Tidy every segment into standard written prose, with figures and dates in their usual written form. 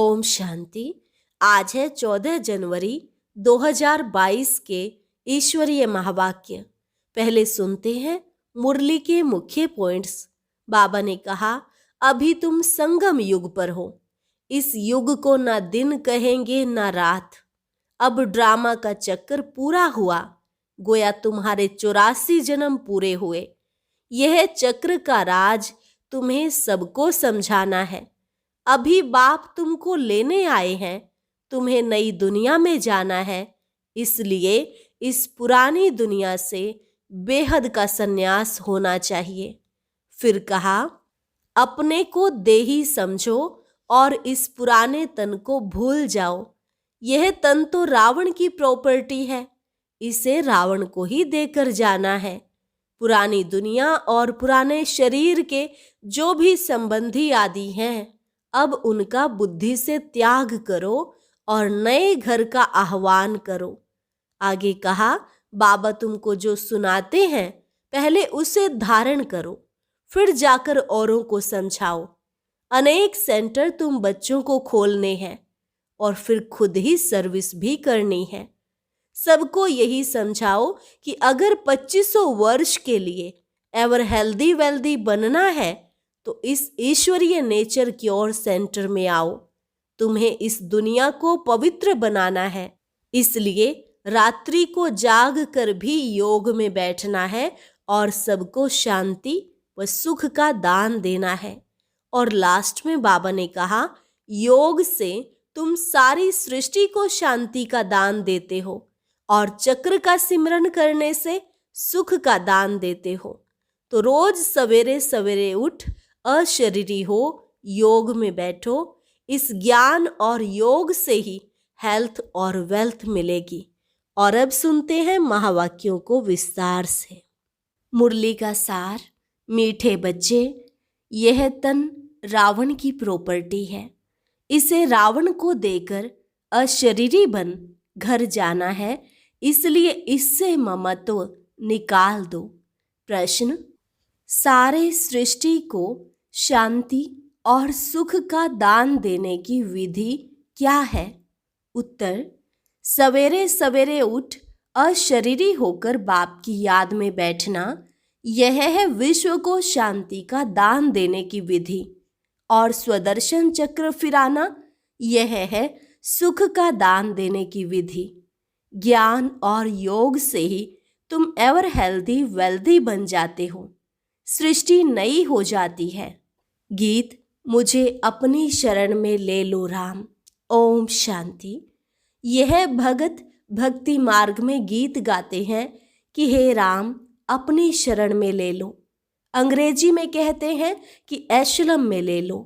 ओम शांति। आज है 14 जनवरी 2022 के ईश्वरीय महावाक्य। पहले सुनते हैं मुरली के मुख्य पॉइंट्स। बाबा ने कहा, अभी तुम संगम युग पर हो। इस युग को ना दिन कहेंगे ना रात। अब ड्रामा का चक्कर पूरा हुआ, गोया तुम्हारे 84 जन्म पूरे हुए। यह चक्र का राज तुम्हें सबको समझाना है। अभी बाप तुमको लेने आए हैं, तुम्हें नई दुनिया में जाना है। इसलिए इस पुरानी दुनिया से बेहद का संन्यास होना चाहिए। फिर कहा, अपने को देही समझो और इस पुराने तन को भूल जाओ। यह तन तो रावण की प्रॉपर्टी है, इसे रावण को ही देकर जाना है। पुरानी दुनिया और पुराने शरीर के जो भी संबंधी आदि हैं, अब उनका बुद्धि से त्याग करो और नए घर का आह्वान करो। आगे कहा, बाबा तुमको जो सुनाते हैं पहले उसे धारण करो, फिर जाकर औरों को समझाओ। अनेक सेंटर तुम बच्चों को खोलने हैं और फिर खुद ही सर्विस भी करनी है। सबको यही समझाओ कि अगर 2500 वर्ष के लिए एवर हेल्दी वेल्दी बनना है तो इस ईश्वरीय नेचर क्योर सेंटर में आओ। तुम्हें इस दुनिया को पवित्र बनाना है, इसलिए रात्रि को जाग कर भी योग में बैठना है और सबको शांति व सुख का दान देना है। और लास्ट में बाबा ने कहा, योग से तुम सारी सृष्टि को शांति का दान देते हो और चक्र का सिमरन करने से सुख का दान देते हो। तो रोज सवेरे सवेरे उठ अशरीरी हो, योग में बैठो। इस ज्ञान और योग से ही हेल्थ और वेल्थ मिलेगी। और अब सुनते हैं महावाक्यों को विस्तार से। मुरली का सार। मीठे बच्चे, यह तन रावण की प्रॉपर्टी है। इसे रावण को देकर अशरीरी बन घर जाना है, इसलिए इससे ममत्व निकाल दो। प्रश्न, सारे सृष्टि को शांति और सुख का दान देने की विधि क्या है? उत्तर, सवेरे सवेरे उठ अशरीरी होकर बाप की याद में बैठना, यह है विश्व को शांति का दान देने की विधि। और स्वदर्शन चक्र फिराना, यह है सुख का दान देने की विधि। ज्ञान और योग से ही तुम एवर हेल्दी वेल्दी बन जाते हो, सृष्टि नई हो जाती है। गीत, मुझे अपनी शरण में ले लो राम। ओम शांति। यह भगत भक्ति मार्ग में गीत गाते हैं कि हे राम अपनी शरण में ले लो। अंग्रेजी में कहते हैं कि एशलम में ले लो।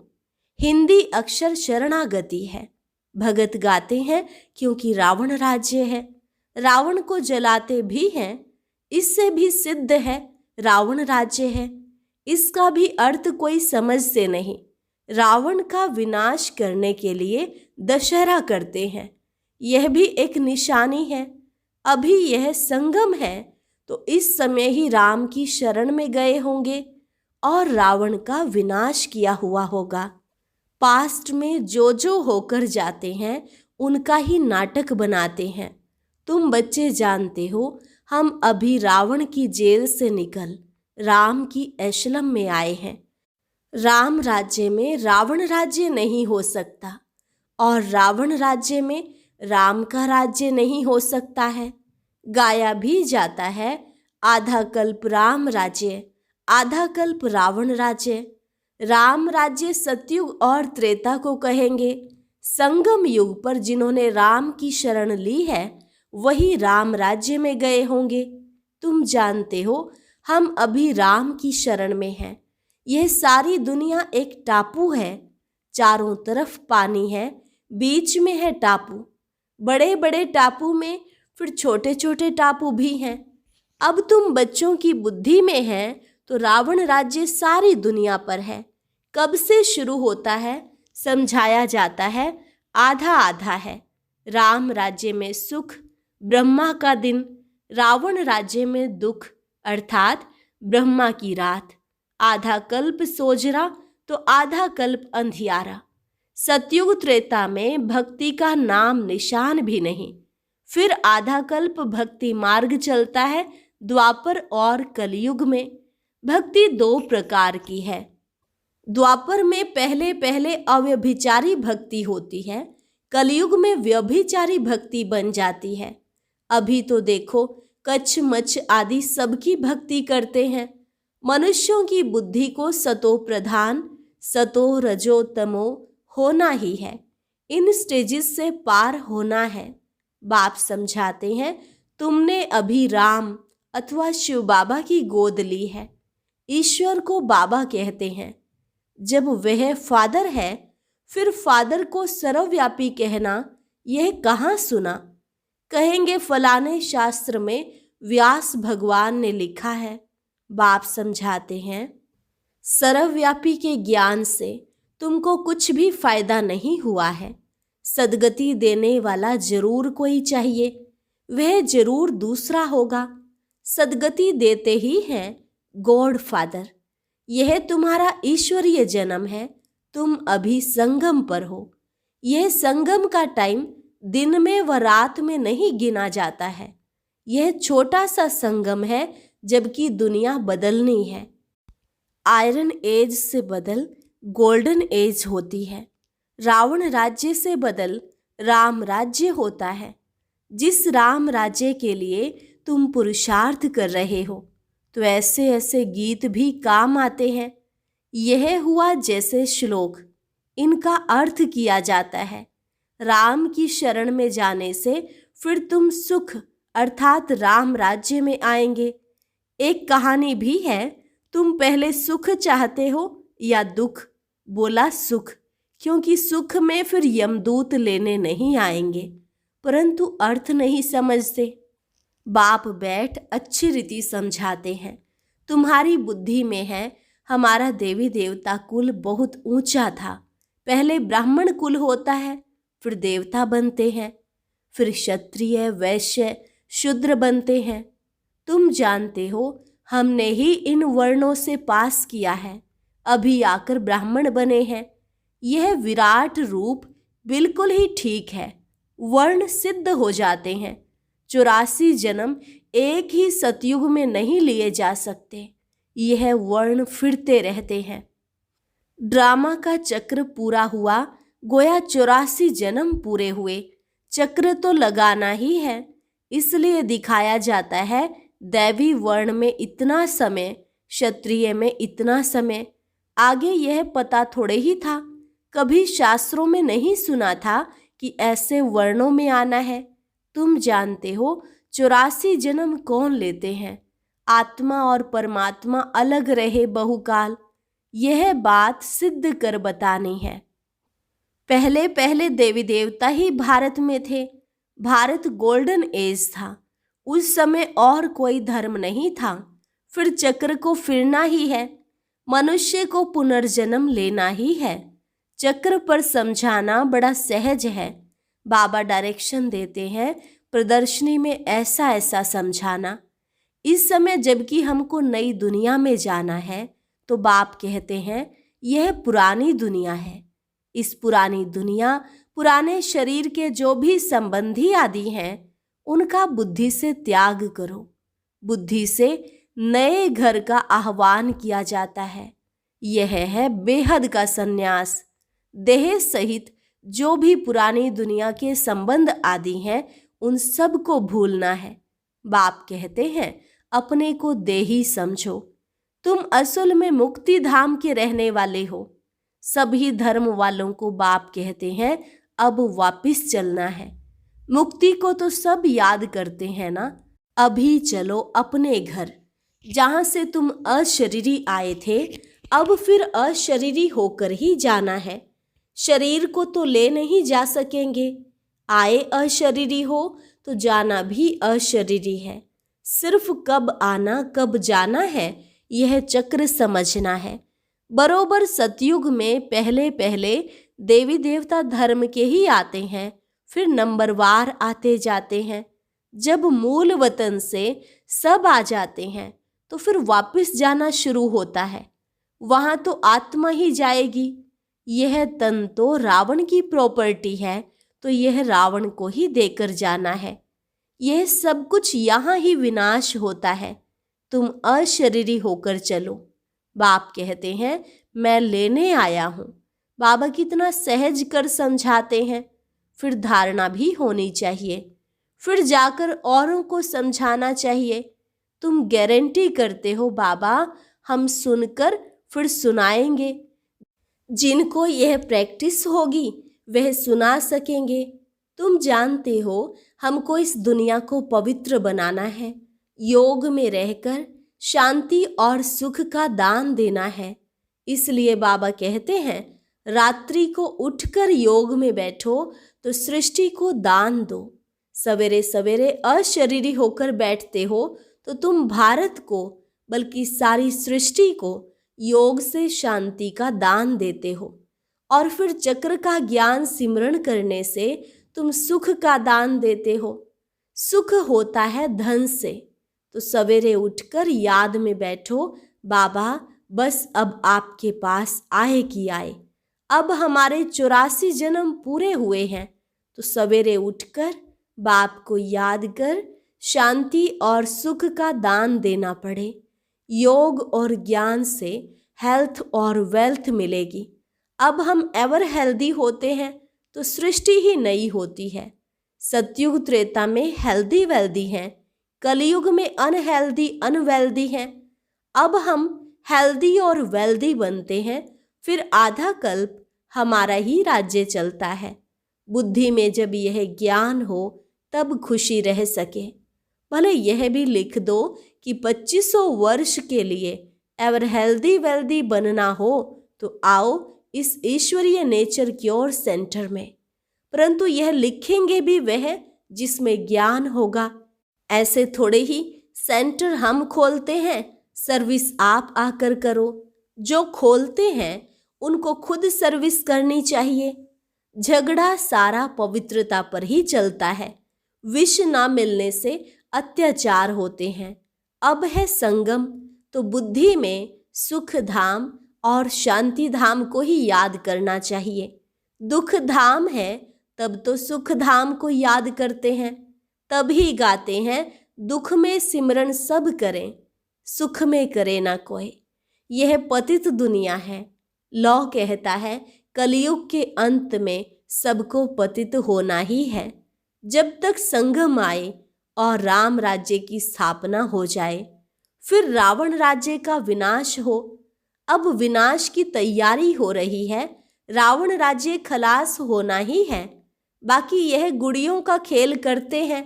हिंदी अक्षर शरणागति है। भगत गाते हैं क्योंकि रावण राज्य है, रावण को जलाते भी हैं। इससे भी सिद्ध है रावण राज्य है। इसका भी अर्थ कोई समझते नहीं। रावण का विनाश करने के लिए दशहरा करते हैं, यह भी एक निशानी है। अभी यह संगम है तो इस समय ही राम की शरण में गए होंगे और रावण का विनाश किया हुआ होगा। पास्ट में जो होकर जाते हैं उनका ही नाटक बनाते हैं। तुम बच्चे जानते हो, हम अभी रावण की जेल से निकल राम की एशलम में आए हैं। राम राज्य में रावण राज्य नहीं हो सकता और रावण राज्य में राम का राज्य नहीं हो सकता है। गाया भी जाता है, आधा कल्प राम राज्य, आधा कल्प रावण राज्य। राम राज्य सतयुग और त्रेता को कहेंगे। संगम युग पर जिन्होंने राम की शरण ली है वही राम राज्य में गए होंगे। तुम जानते हो, हम अभी राम की शरण में हैं। यह सारी दुनिया एक टापू है, चारों तरफ पानी है, बीच में है टापू। बड़े बड़े टापू में फिर छोटे छोटे टापू भी हैं। अब तुम बच्चों की बुद्धि में हैं तो रावण राज्य सारी दुनिया पर है। कब से शुरू होता है समझाया जाता है, आधा आधा है। राम राज्य में सुख, ब्रह्मा का दिन, रावण राज्य में दुख अर्थात ब्रह्मा की रात। आधा कल्प सोजरा तो आधा कल्प अंधियारा। सतयुग त्रेता में भक्ति का नाम निशान भी नहीं। फिर आधा कल्प भक्ति मार्ग चलता है। द्वापर और कलयुग में भक्ति दो प्रकार की है। द्वापर में पहले पहले अव्यभिचारी भक्ति होती है, कलयुग में व्यभिचारी भक्ति बन जाती है। अभी तो देखो कच्छ मच्छ आदि सबकी भक्ति करते हैं। मनुष्यों की बुद्धि को सतो प्रधान, सतो रजो तमो होना ही है। इन स्टेजेस से पार होना है। बाप समझाते हैं, तुमने अभी राम अथवा शिव बाबा की गोद ली है। ईश्वर को बाबा कहते हैं। जब वह फादर है, फिर फादर को सर्वव्यापी कहना यह कहाँ सुना? कहेंगे फलाने शास्त्र में व्यास भगवान ने लिखा है। बाप समझाते हैं, सर्वव्यापी के ज्ञान से तुमको कुछ भी फायदा नहीं हुआ है। सदगति देने वाला जरूर कोई चाहिए, वह जरूर दूसरा होगा। सदगति देते ही हैं गॉड फादर। यह तुम्हारा ईश्वरीय जन्म है। तुम अभी संगम पर हो। यह संगम का टाइम दिन में व रात में नहीं गिना जाता है। यह छोटा सा संगम है, जबकि दुनिया बदलनी है। आयरन एज से बदल गोल्डन एज होती है। रावण राज्य से बदल राम राज्य होता है। जिस राम राज्य के लिए तुम पुरुषार्थ कर रहे हो, तो ऐसे ऐसे गीत भी काम आते हैं। यह हुआ जैसे श्लोक, इनका अर्थ किया जाता है। राम की शरण में जाने से फिर तुम सुख अर्थात राम राज्य में आएंगे। एक कहानी भी है, तुम पहले सुख चाहते हो या दुख? बोला सुख, क्योंकि सुख में फिर यमदूत लेने नहीं आएंगे, परंतु अर्थ नहीं समझते। बाप बैठ अच्छी रीति समझाते हैं। तुम्हारी बुद्धि में है, हमारा देवी देवता कुल बहुत ऊंचा था। पहले ब्राह्मण कुल होता है, फिर देवता बनते हैं, फिर क्षत्रिय वैश्य शूद्र बनते हैं। तुम जानते हो, हमने ही इन वर्णों से पास किया है, अभी आकर ब्राह्मण बने हैं। यह विराट रूप बिल्कुल ही ठीक है। वर्ण सिद्ध हो जाते हैं। 84 जन्म एक ही सतयुग में नहीं लिए जा सकते। यह वर्ण फिरते रहते हैं। ड्रामा का चक्र पूरा हुआ, गोया 84 जन्म पूरे हुए। चक्र तो लगाना ही है, इसलिए दिखाया जाता है दैवी वर्ण में इतना समय, क्षत्रिय में इतना समय। आगे यह पता थोड़े ही था, कभी शास्त्रों में नहीं सुना था कि ऐसे वर्णों में आना है। तुम जानते हो 84 जन्म कौन लेते हैं? आत्मा और परमात्मा अलग रहे बहुकाल। यह बात सिद्ध कर बतानी है। पहले पहले देवी देवता ही भारत में थे। भारत गोल्डन एज था। उस समय और कोई धर्म नहीं था। फिर चक्र को फिरना ही है। मनुष्य को पुनर्जन्म लेना ही है। चक्र पर समझाना बड़ा सहज है। बाबा डायरेक्शन देते हैं, प्रदर्शनी में ऐसा ऐसा समझाना। इस समय जबकि हमको नई दुनिया में जाना है, तो बाप कहते हैं यह पुरानी दुनिया है। इस पुरानी दुनिया, पुराने शरीर के जो भी संबंधी आदि हैं, उनका बुद्धि से त्याग करो। बुद्धि से नए घर का आह्वान किया जाता है। यह है बेहद का संन्यास। देह सहित जो भी पुरानी दुनिया के संबंध आदि हैं, उन सब को भूलना है। बाप कहते हैं अपने को देही समझो। तुम असल में मुक्ति धाम के रहने वाले हो। सभी धर्म वालों को बाप कहते हैं अब वापिस चलना है। मुक्ति को तो सब याद करते हैं ना। अभी चलो अपने घर, जहाँ से तुम अशरीरी आए थे, अब फिर अशरीरी होकर ही जाना है। शरीर को तो ले नहीं जा सकेंगे। आए अशरीरी हो तो जाना भी अशरीरी है। सिर्फ कब आना कब जाना है, यह चक्र समझना है। बरोबर सतयुग में पहले पहले देवी देवता धर्म के ही आते हैं, फिर नंबरवार आते जाते हैं। जब मूल वतन से सब आ जाते हैं, तो फिर वापस जाना शुरू होता है। वहाँ तो आत्मा ही जाएगी। यह तन तो रावण की प्रॉपर्टी है, तो यह रावण को ही देकर जाना है। यह सब कुछ यहाँ ही विनाश होता है। तुम अशरीरी होकर चलो। बाप कहते हैं मैं लेने आया हूँ। बाबा कितना सहज कर समझाते हैं। फिर धारणा भी होनी चाहिए, फिर जाकर औरों को समझाना चाहिए। तुम गारंटी करते हो बाबा, हम सुनकर फिर सुनाएंगे। जिनको यह प्रैक्टिस होगी वह सुना सकेंगे। तुम जानते हो हमको इस दुनिया को पवित्र बनाना है, योग में रहकर शांति और सुख का दान देना है। इसलिए बाबा कहते हैं रात्रि को उठकर योग में बैठो तो सृष्टि को दान दो। सवेरे सवेरे अशरीरी होकर बैठते हो तो तुम भारत को बल्कि सारी सृष्टि को योग से शांति का दान देते हो। और फिर चक्र का ज्ञान सिमरण करने से तुम सुख का दान देते हो। सुख होता है धन से। तो सवेरे उठकर याद में बैठो बाबा बस अब आपके पास आए कि आए। अब हमारे 84 जन्म पूरे हुए हैं, तो सवेरे उठकर बाप को याद कर शांति और सुख का दान देना पड़े। योग और ज्ञान से हेल्थ और वेल्थ मिलेगी। अब हम एवर हेल्दी होते हैं तो सृष्टि ही नई होती है। सतयुग त्रेता में हेल्दी वेल्दी हैं, कलयुग में अनहेल्दी अनवेल्दी हैं। अब हम हेल्दी और वेल्दी बनते हैं, फिर आधा कल्प हमारा ही राज्य चलता है। बुद्धि में जब यह ज्ञान हो तब खुशी रह सके। भले यह भी लिख दो कि 2500 वर्ष के लिए एवर हेल्दी वेल्दी बनना हो तो आओ इस ईश्वरीय नेचर क्योर सेंटर में। परंतु यह लिखेंगे भी वह जिसमें ज्ञान होगा। ऐसे थोड़े ही सेंटर हम खोलते हैं, सर्विस आप आकर करो। जो खोलते हैं उनको खुद सर्विस करनी चाहिए। झगड़ा सारा पवित्रता पर ही चलता है। विष ना मिलने से अत्याचार होते हैं। अब है संगम, तो बुद्धि में सुख धाम और शांति धाम को ही याद करना चाहिए। दुख धाम है तब तो सुख धाम को याद करते हैं। तभी गाते हैं दुख में सिमरन सब करें, सुख में करे ना कोई। यह पतित दुनिया है। लौ कहता है कलयुग के अंत में सबको पतित होना ही है। जब तक संगम आए और राम राज्य की स्थापना हो जाए, फिर रावण राज्य का विनाश हो। अब विनाश की तैयारी हो रही है, रावण राज्य खलास होना ही है। बाकी यह गुड़ियों का खेल करते हैं,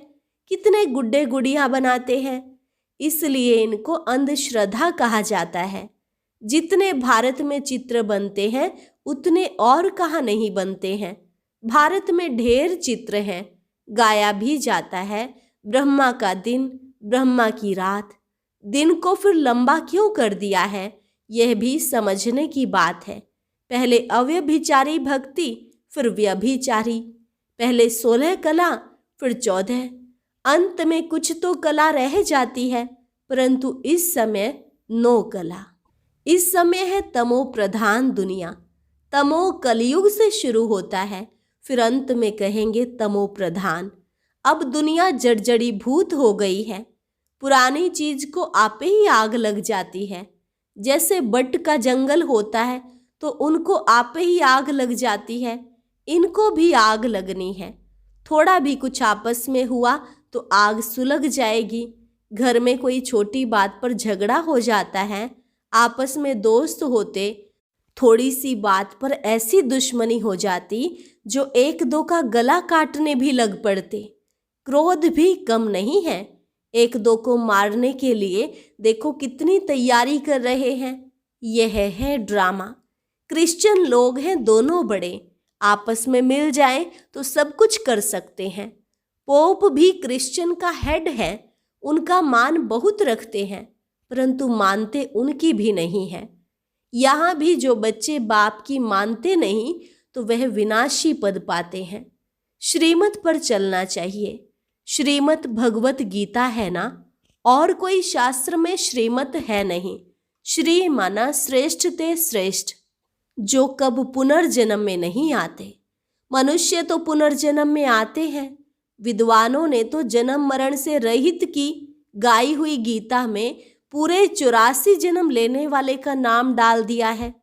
कितने गुड्डे गुड़ियां बनाते हैं, इसलिए इनको अंधश्रद्धा कहा जाता है। जितने भारत में चित्र बनते हैं उतने और कहाँ नहीं बनते हैं। भारत में ढेर चित्र हैं। गाया भी जाता है ब्रह्मा का दिन, ब्रह्मा की रात। दिन को फिर लंबा क्यों कर दिया है, यह भी समझने की बात है। पहले अव्यभिचारी भक्ति, फिर व्यभिचारी। पहले 16 कला, फिर 14। अंत में कुछ तो कला रह जाती है, परंतु इस समय 9 कला। इस समय है तमो प्रधान दुनिया। तमो कलयुग से शुरू होता है, फिर अंत में कहेंगे तमो प्रधान। अब दुनिया जर्जरी भूत हो गई है। पुरानी चीज को आपे ही आग लग जाती है। जैसे बट का जंगल होता है तो उनको आपे ही आग लग जाती है, इनको भी आग लगनी है। थोड़ा भी कुछ आपस में हुआ तो आग सुलग जाएगी। घर में कोई छोटी बात पर झगड़ा हो जाता है, आपस में दोस्त होते, थोड़ी सी बात पर ऐसी दुश्मनी हो जाती जो एक दो का गला काटने भी लग पड़ते। क्रोध भी कम नहीं है। एक दो को मारने के लिए देखो कितनी तैयारी कर रहे हैं। यह है ड्रामा। क्रिश्चियन लोग हैं दोनों बड़े, आपस में मिल जाएं तो सब कुछ कर सकते हैं। पोप भी क्रिश्चियन का हेड है, उनका मान बहुत रखते हैं, परंतु मानते उनकी भी नहीं है। यहाँ भी जो बच्चे बाप की मानते नहीं तो वह विनाशी पद पाते हैं। श्रीमत पर चलना चाहिए। श्रीमत भगवत गीता है ना, और कोई शास्त्र में श्रीमत है नहीं। श्री माना श्रेष्ठ ते श्रेष्ठ। जो कब पुनर्जन्म में नहीं आते। मनुष्य तो पुनर्जन्म में आते हैं। विद्वानों ने तो जन्म मरण से रहित की गाई हुई गीता में पूरे 84 जन्म लेने वाले का नाम डाल दिया है।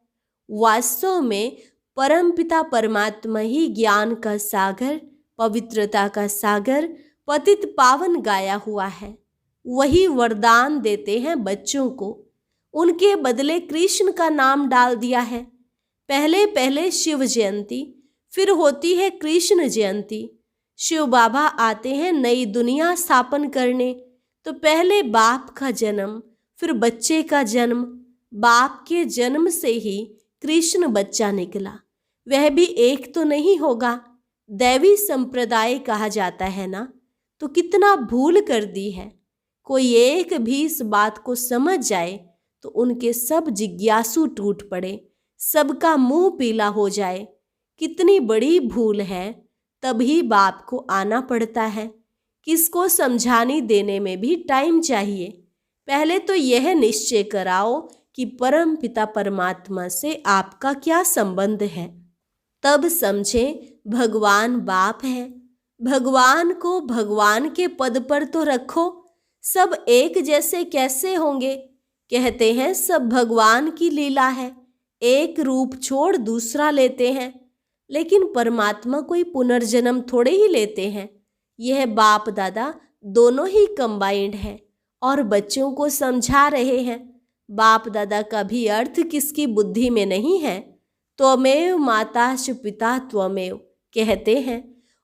वास्तव में परमपिता परमात्मा ही ज्ञान का सागर, पवित्रता का सागर, पतित पावन गाया हुआ है। वही वरदान देते हैं बच्चों को। उनके बदले कृष्ण का नाम डाल दिया है। पहले पहले शिव जयंती, फिर होती है कृष्ण जयंती। शिव बाबा आते हैं नई दुनिया स्थापन करने। तो पहले बाप का जन्म, फिर बच्चे का जन्म। बाप के जन्म से ही कृष्ण बच्चा निकला। वह भी एक तो नहीं होगा, दैवी संप्रदाय कहा जाता है ना। तो कितना भूल कर दी है। कोई एक भी इस बात को समझ जाए तो उनके सब जिज्ञासु टूट पड़े, सबका मुंह पीला हो जाए। कितनी बड़ी भूल है। तभी बाप को आना पड़ता है। किसको समझाने देने में भी टाइम चाहिए। पहले तो यह निश्चय कराओ कि परम पिता परमात्मा से आपका क्या संबंध है, तब समझे भगवान बाप है। भगवान को भगवान के पद पर तो रखो। सब एक जैसे कैसे होंगे। कहते हैं सब भगवान की लीला है, एक रूप छोड़ दूसरा लेते हैं। लेकिन परमात्मा कोई पुनर्जन्म थोड़े ही लेते हैं। यह बाप दादा दोनों ही कंबाइंड है और बच्चों को समझा रहे हैं। बाप दादा का भी अर्थ किसकी बुद्धि में नहीं है। त्वमेव माताश्च पिता त्वमेव कहते हैं,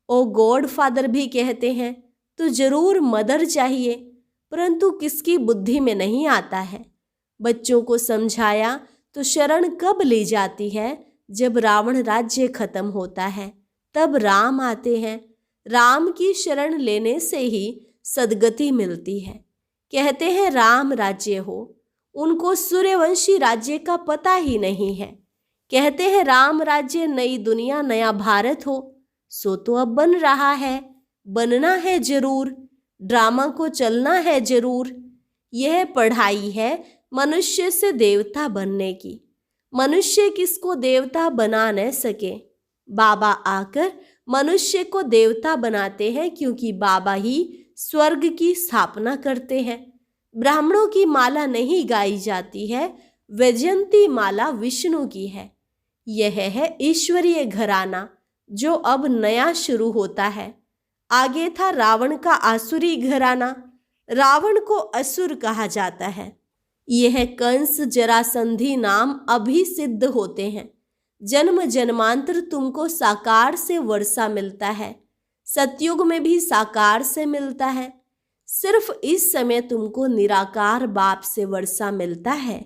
ओ गॉड फादर भी कहते हैं। तो जरूर मदर चाहिए, परंतु किसकी बुद्धि में नहीं आता है। बच्चों को समझाया तो शरण कब ली जाती है, जब रावण राज्य खत्म होता है तब राम आते हैं। राम की शरण लेने से ही सद्गति मिलती है। कहते हैं राम राज्य हो, उनको सूर्यवंशी राज्य का पता ही नहीं है। कहते हैं राम राज्य नई दुनिया नया भारत हो, सो तो अब बन रहा है, बनना है जरूर, ड्रामा को चलना है जरूर। यह पढ़ाई है मनुष्य से देवता बनने की। मनुष्य किसको देवता बना न सके। बाबा आकर मनुष्य को देवता बनाते हैं, क्योंकि बाबा ही स्वर्ग की स्थापना करते हैं। ब्राह्मणों की माला नहीं गाई जाती है, वैजयंती माला विष्णु की है। यह है ईश्वरीय घराना जो अब नया शुरू होता है। आगे था रावण का आसुरी घराना। रावण को असुर कहा जाता है। यह कंस जरासंधी नाम अभी सिद्ध होते हैं। जन्म जन्मांतर तुमको साकार से वर्षा मिलता है, सतयुग में भी साकार से मिलता है। सिर्फ इस समय तुमको निराकार बाप से वर्षा मिलता है।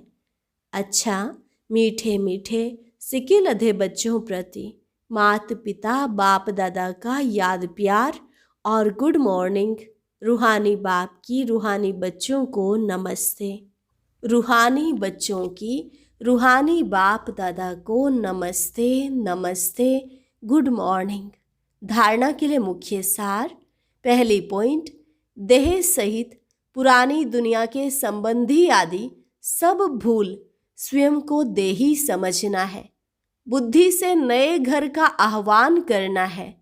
अच्छा, मीठे मीठे सिके लधे बच्चों प्रति मात पिता बाप दादा का याद प्यार और गुड मॉर्निंग। रूहानी बाप की रूहानी बच्चों को नमस्ते। रूहानी बच्चों की रूहानी बाप दादा को नमस्ते नमस्ते, गुड मॉर्निंग। धारणा के लिए मुख्य सार। पहली पॉइंट, देह सहित पुरानी दुनिया के संबंधी आदि सब भूल स्वयं को देही समझना है। बुद्धि से नए घर का आह्वान करना है।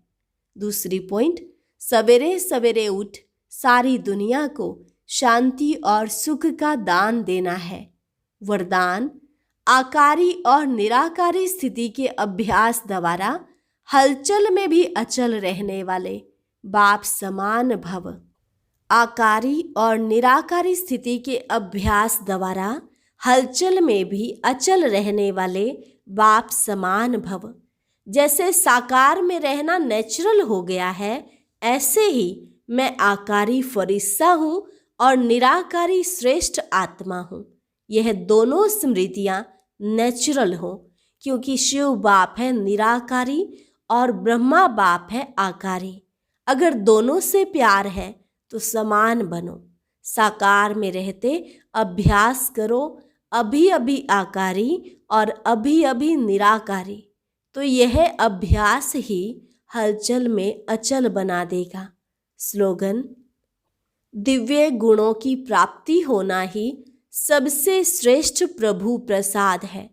दूसरी पॉइंट, सवेरे सवेरे उठ सारी दुनिया को शांति और सुख का दान देना है। वरदान, आकारी और निराकारी स्थिति के अभ्यास द्वारा हलचल में भी अचल रहने वाले बाप समान भव। आकारी और निराकारी स्थिति के अभ्यास द्वारा हलचल में भी अचल रहने वाले बाप समान भव। जैसे साकार में रहना नेचुरल हो गया है, ऐसे ही मैं आकारी फरिश्ता हूँ और निराकारी श्रेष्ठ आत्मा हूँ। यह दोनों स्मृतियाँ नेचुरल हो, क्योंकि शिव बाप है निराकारी और ब्रह्मा बाप है आकारी। अगर दोनों से प्यार है तो समान बनो। साकार में रहते अभ्यास करो, अभी अभी आकारी और अभी अभी निराकारी। तो यह अभ्यास ही हलचल में अचल बना देगा। स्लोगन, दिव्य गुणों की प्राप्ति होना ही सबसे श्रेष्ठ प्रभु प्रसाद है।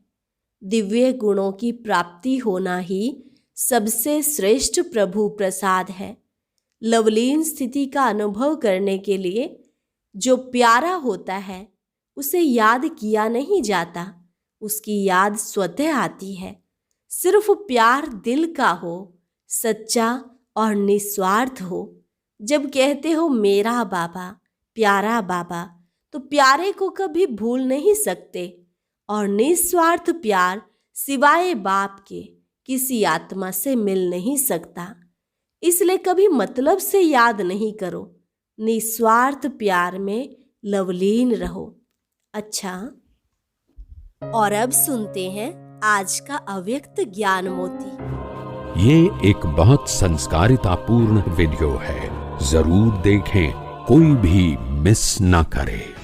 दिव्य गुणों की प्राप्ति होना ही सबसे श्रेष्ठ प्रभु प्रसाद है। लवलीन स्थिति का अनुभव करने के लिए जो प्यारा होता है उसे याद किया नहीं जाता, उसकी याद स्वतः आती है। सिर्फ प्यार दिल का हो, सच्चा और निस्वार्थ हो। जब कहते हो मेरा बाबा, प्यारा बाबा, तो प्यारे को कभी भूल नहीं सकते। और निस्वार्थ प्यार सिवाय बाप के किसी आत्मा से मिल नहीं सकता। इसलिए कभी मतलब से याद नहीं करो, निस्वार्थ प्यार में लवलीन रहो। अच्छा, और अब सुनते हैं आज का अव्यक्त ज्ञान मोती। ये एक बहुत संस्कारितापूर्ण वीडियो है, जरूर देखें, कोई भी मिस ना करे।